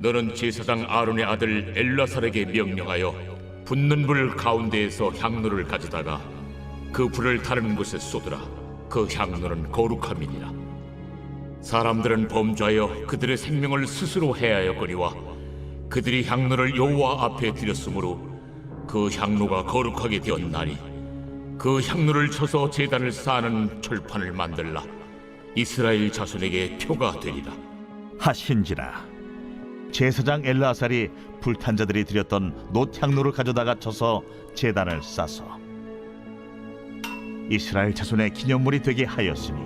너는 제사장 아론의 아들 엘라살에게 명령하여 붙는 불 가운데에서 향로를 가져다가 그 불을 다른 곳에 쏟으라. 그 향로는 거룩함이니라. 사람들은 범죄하여 그들의 생명을 스스로 해하였거니와 그들이 향로를 여호와 앞에 드렸으므로 그 향로가 거룩하게 되었나니 그 향로를 쳐서 제단을 쌓는 철판을 만들라. 이스라엘 자손에게 표가 되리라 하신지라. 제사장 엘라살이 불탄 자들이 드렸던 놋 향로를 가져다가 쳐서 제단을 싸서 이스라엘 자손의 기념물이 되게 하였으니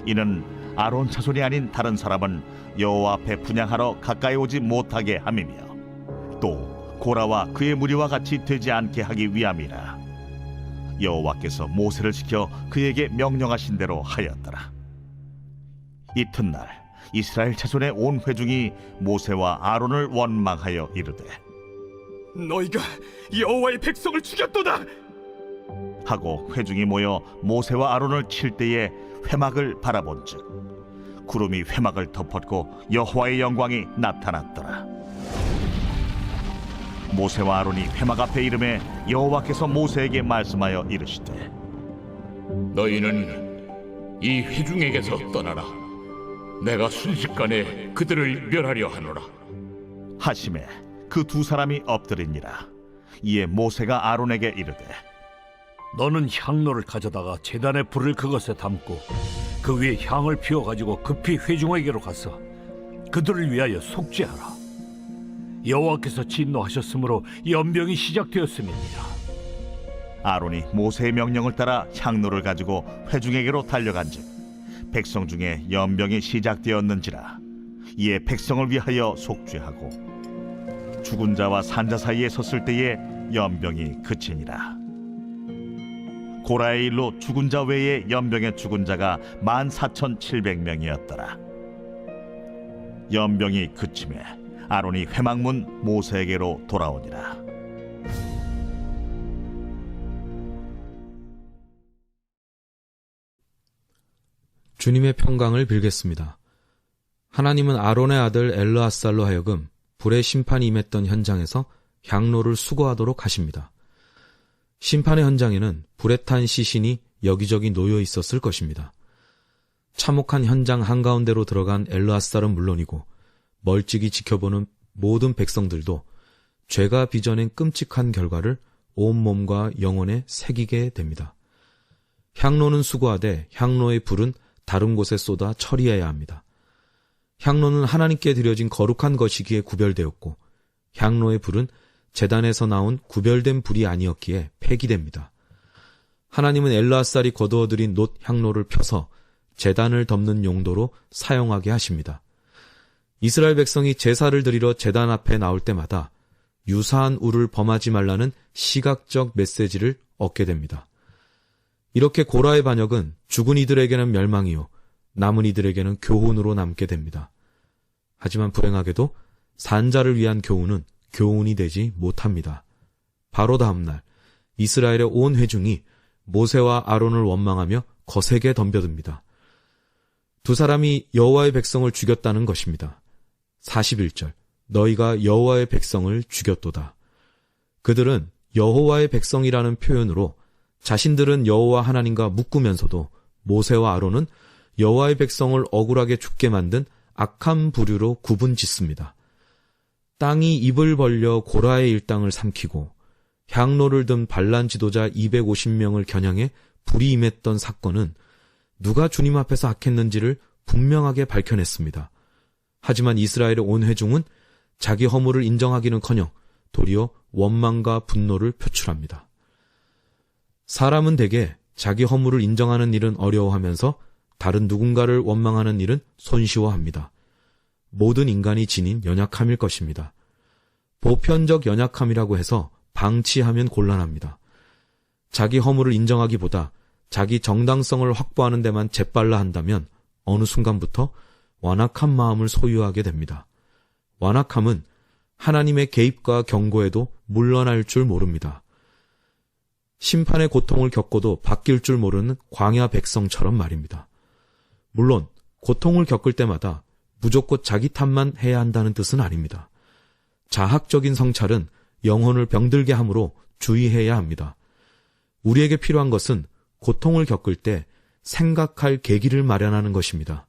이는 아론 자손이 아닌 다른 사람은 여호와 앞에 분향하러 가까이 오지 못하게 함이며 또 고라와 그의 무리와 같이 되지 않게 하기 위함이라. 여호와께서 모세를 시켜 그에게 명령하신 대로 하였더라. 이튿날 이스라엘 자손의 온 회중이 모세와 아론을 원망하여 이르되 너희가 여호와의 백성을 죽였도다 하고 회중이 모여 모세와 아론을 칠 때에 회막을 바라본즉 구름이 회막을 덮었고 여호와의 영광이 나타났더라. 모세와 아론이 회막 앞에 이르매 여호와께서 모세에게 말씀하여 이르시되 너희는 이 회중에게서 떠나라. 내가 순식간에 그들을 멸하려 하노라 하심에 그 두 사람이 엎드리니라. 이에 모세가 아론에게 이르되 너는 향로를 가져다가 제단의 불을 그것에 담고 그 위에 향을 피워가지고 급히 회중에게로 가서 그들을 위하여 속죄하라. 여호와께서 진노하셨으므로 연병이 시작되었음이니라. 아론이 모세의 명령을 따라 향로를 가지고 회중에게로 달려간즉 백성 중에 연병이 시작되었는지라. 이에 백성을 위하여 속죄하고 죽은 자와 산자 사이에 섰을 때에 연병이 그치니라. 고라의 일로 죽은 자 외에 연병에 죽은 자가 14,700명이었더라. 연병이 그침에 아론이 회막문 모세에게로 돌아오니라. 주님의 평강을 빌겠습니다. 하나님은 아론의 아들 엘르앗살로 하여금 불의 심판이 임했던 현장에서 향로를 수거하도록 하십니다. 심판의 현장에는 불에 탄 시신이 여기저기 놓여 있었을 것입니다. 참혹한 현장 한가운데로 들어간 엘르앗살은 물론이고 멀찍이 지켜보는 모든 백성들도 죄가 빚어낸 끔찍한 결과를 온몸과 영혼에 새기게 됩니다. 향로는 수거하되 향로의 불은 다른 곳에 쏟아 처리해야 합니다. 향로는 하나님께 드려진 거룩한 것이기에 구별되었고 향로의 불은 제단에서 나온 구별된 불이 아니었기에 폐기됩니다. 하나님은 엘르앗살이 거두어들인 놋 향로를 펴서 제단을 덮는 용도로 사용하게 하십니다. 이스라엘 백성이 제사를 드리러 제단 앞에 나올 때마다 유사한 우를 범하지 말라는 시각적 메시지를 얻게 됩니다. 이렇게 고라의 반역은 죽은 이들에게는 멸망이요 남은 이들에게는 교훈으로 남게 됩니다. 하지만 불행하게도 산자를 위한 교훈은 교훈이 되지 못합니다. 바로 다음 날 이스라엘의 온 회중이 모세와 아론을 원망하며 거세게 덤벼듭니다. 두 사람이 여호와의 백성을 죽였다는 것입니다. 41절 너희가 여호와의 백성을 죽였도다. 그들은 여호와의 백성이라는 표현으로 자신들은 여호와 하나님과 묶으면서도 모세와 아론은 여호와의 백성을 억울하게 죽게 만든 악한 부류로 구분짓습니다. 땅이 입을 벌려 고라의 일당을 삼키고 향로를 든 반란 지도자 250명을 겨냥해 불이 임했던 사건은 누가 주님 앞에서 악했는지를 분명하게 밝혀냈습니다. 하지만 이스라엘의 온 회중은 자기 허물을 인정하기는커녕 도리어 원망과 분노를 표출합니다. 사람은 대개 자기 허물을 인정하는 일은 어려워하면서 다른 누군가를 원망하는 일은 손쉬워합니다. 모든 인간이 지닌 연약함일 것입니다. 보편적 연약함이라고 해서 방치하면 곤란합니다. 자기 허물을 인정하기보다 자기 정당성을 확보하는 데만 재빨라 한다면 어느 순간부터 완악한 마음을 소유하게 됩니다. 완악함은 하나님의 개입과 경고에도 물러날 줄 모릅니다. 심판의 고통을 겪고도 바뀔 줄 모르는 광야 백성처럼 말입니다. 물론 고통을 겪을 때마다 무조건 자기 탓만 해야 한다는 뜻은 아닙니다. 자학적인 성찰은 영혼을 병들게 하므로 주의해야 합니다. 우리에게 필요한 것은 고통을 겪을 때 생각할 계기를 마련하는 것입니다.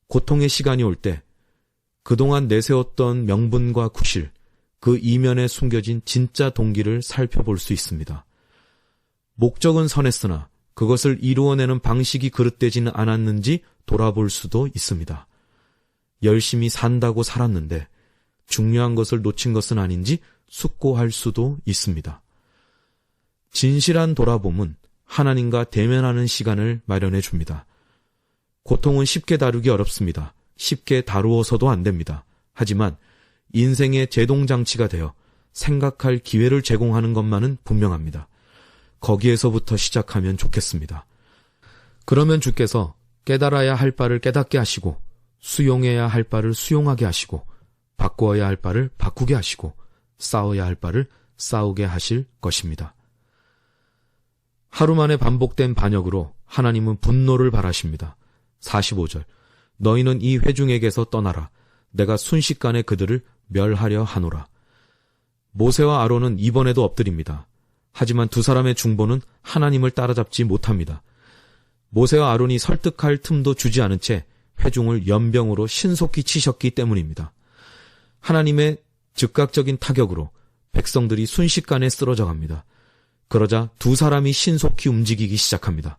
고통의 시간이 올 때 그동안 내세웠던 명분과 구실, 그 이면에 숨겨진 진짜 동기를 살펴볼 수 있습니다. 목적은 선했으나 그것을 이루어내는 방식이 그릇되지는 않았는지 돌아볼 수도 있습니다. 열심히 산다고 살았는데 중요한 것을 놓친 것은 아닌지 숙고할 수도 있습니다. 진실한 돌아봄은 하나님과 대면하는 시간을 마련해 줍니다. 고통은 쉽게 다루기 어렵습니다. 쉽게 다루어서도 안 됩니다. 하지만 인생의 제동장치가 되어 생각할 기회를 제공하는 것만은 분명합니다. 거기에서부터 시작하면 좋겠습니다. 그러면 주께서 깨달아야 할 바를 깨닫게 하시고, 수용해야 할 바를 수용하게 하시고, 바꾸어야 할 바를 바꾸게 하시고, 싸워야 할 바를 싸우게 하실 것입니다. 하루 만에 반복된 반역으로 하나님은 분노를 발하십니다. 45절, 너희는 이 회중에게서 떠나라. 내가 순식간에 그들을 멸하려 하노라. 모세와 아론은 이번에도 엎드립니다. 하지만 두 사람의 중보는 하나님을 따라잡지 못합니다. 모세와 아론이 설득할 틈도 주지 않은 채 회중을 연병으로 신속히 치셨기 때문입니다. 하나님의 즉각적인 타격으로 백성들이 순식간에 쓰러져 갑니다. 그러자 두 사람이 신속히 움직이기 시작합니다.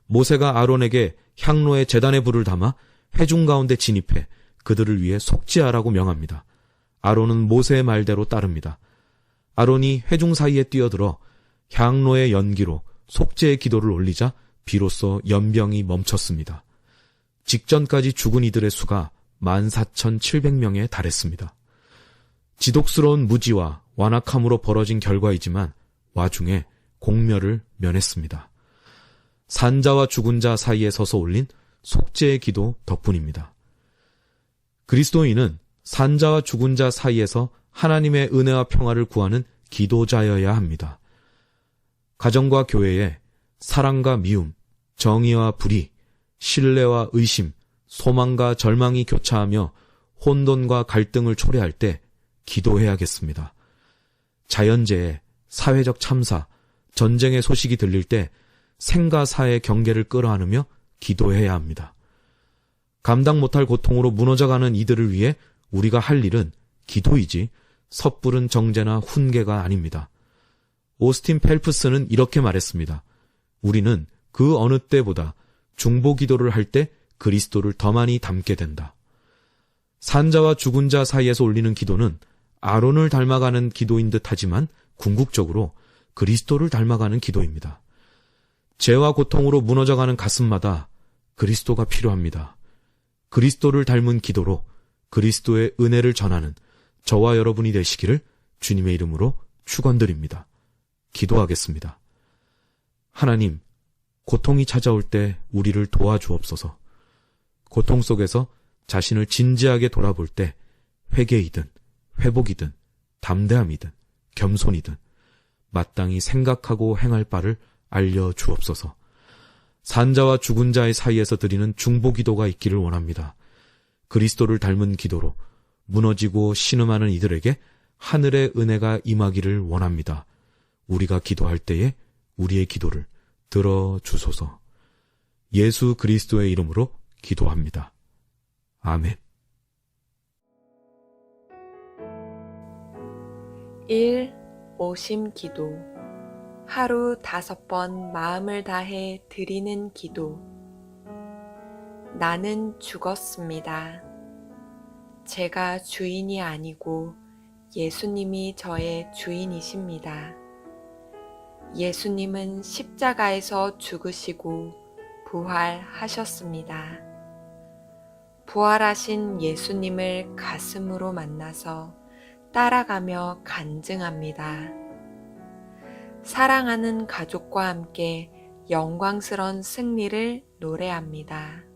모세가 아론에게 향로에 제단의 불을 담아 회중 가운데 진입해 그들을 위해 속죄하라고 명합니다. 아론은 모세의 말대로 따릅니다. 아론이 회중 사이에 뛰어들어 향로의 연기로 속죄의 기도를 올리자 비로소 연병이 멈췄습니다. 직전까지 죽은 이들의 수가 14,700명에 달했습니다. 지독스러운 무지와 완악함으로 벌어진 결과이지만 와중에 공멸을 면했습니다. 산자와 죽은 자 사이에 서서 올린 속죄의 기도 덕분입니다. 그리스도인은 산자와 죽은 자 사이에서 하나님의 은혜와 평화를 구하는 기도자여야 합니다. 가정과 교회에 사랑과 미움, 정의와 불의, 신뢰와 의심, 소망과 절망이 교차하며 혼돈과 갈등을 초래할 때 기도해야겠습니다. 자연재해, 사회적 참사, 전쟁의 소식이 들릴 때 생과 사의 경계를 끌어안으며 기도해야 합니다. 감당 못할 고통으로 무너져가는 이들을 위해 우리가 할 일은 기도이지 섣부른 정죄나 훈계가 아닙니다. 오스틴 펠프스는 이렇게 말했습니다. 우리는 그 어느 때보다 중보 기도를 할 때 그리스도를 더 많이 닮게 된다. 산자와 죽은 자 사이에서 올리는 기도는 아론을 닮아가는 기도인 듯 하지만 궁극적으로 그리스도를 닮아가는 기도입니다. 죄와 고통으로 무너져가는 가슴마다 그리스도가 필요합니다. 그리스도를 닮은 기도로 그리스도의 은혜를 전하는 저와 여러분이 되시기를 주님의 이름으로 축원드립니다. 기도하겠습니다. 하나님, 고통이 찾아올 때 우리를 도와주옵소서. 고통 속에서 자신을 진지하게 돌아볼 때 회개이든 회복이든 담대함이든 겸손이든 마땅히 생각하고 행할 바를 알려주옵소서. 산자와 죽은 자의 사이에서 드리는 중보 기도가 있기를 원합니다. 그리스도를 닮은 기도로 무너지고 신음하는 이들에게 하늘의 은혜가 임하기를 원합니다. 우리가 기도할 때에 우리의 기도를 들어주소서. 예수 그리스도의 이름으로 기도합니다. 아멘. 1. 오심 기도. 하루 5번 마음을 다해 드리는 기도. 나는 죽었습니다. 제가 주인이 아니고 예수님이 저의 주인이십니다. 예수님은 십자가에서 죽으시고 부활하셨습니다. 부활하신 예수님을 가슴으로 만나서 따라가며 간증합니다. 사랑하는 가족과 함께 영광스러운 승리를 노래합니다.